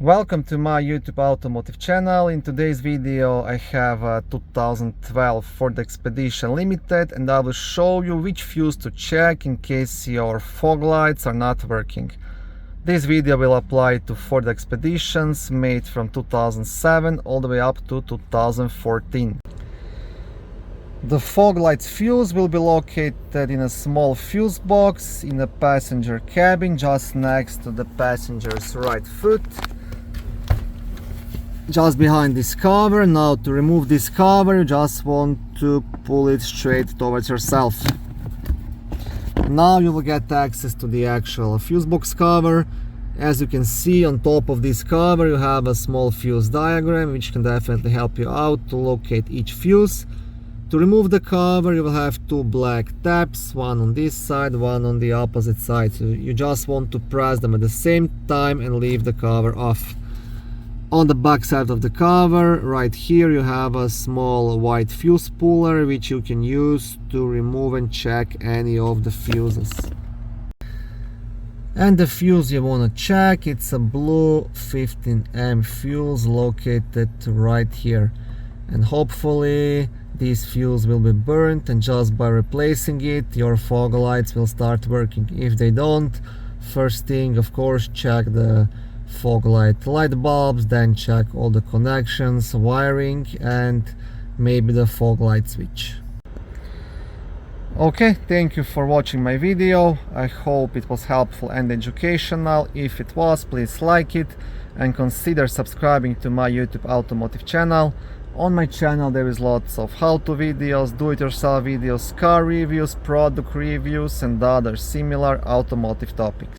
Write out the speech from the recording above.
Welcome to my YouTube automotive channel. In today's video I have a 2012 Ford Expedition Limited and I will show you which fuse to check in case your fog lights are not working. This video will apply to Ford Expeditions made from 2007 all the way up to 2014. The fog lights fuse will be located in a small fuse box in the passenger cabin just next to the passenger's right foot, just behind this cover. Now to remove this cover you just want to pull it straight towards yourself. Now you will get access to the actual fuse box cover. As you can see, on top of this cover you have a small fuse diagram which can definitely help you out to locate each fuse. To remove the cover you will have two black tabs, one on this side, one on the opposite side. So you just want to press them at the same time and leave the cover off. On the back side of the cover, right here, you have a small white fuse puller which you can use to remove and check any of the fuses. And the fuse you want to check, it's a blue 15M fuse located right here. And hopefully this fuse will be burnt, and just by replacing it your fog lights will start working. If they don't, first thing of course check the fog light bulbs, then check all the connections, wiring, and maybe the fog light switch. Okay, thank you for watching my video. I hope it was helpful and educational. If it was, please like it and consider subscribing to my YouTube automotive channel. On my channel there is lots of how-to videos, do-it-yourself videos, car reviews, product reviews and other similar automotive topics.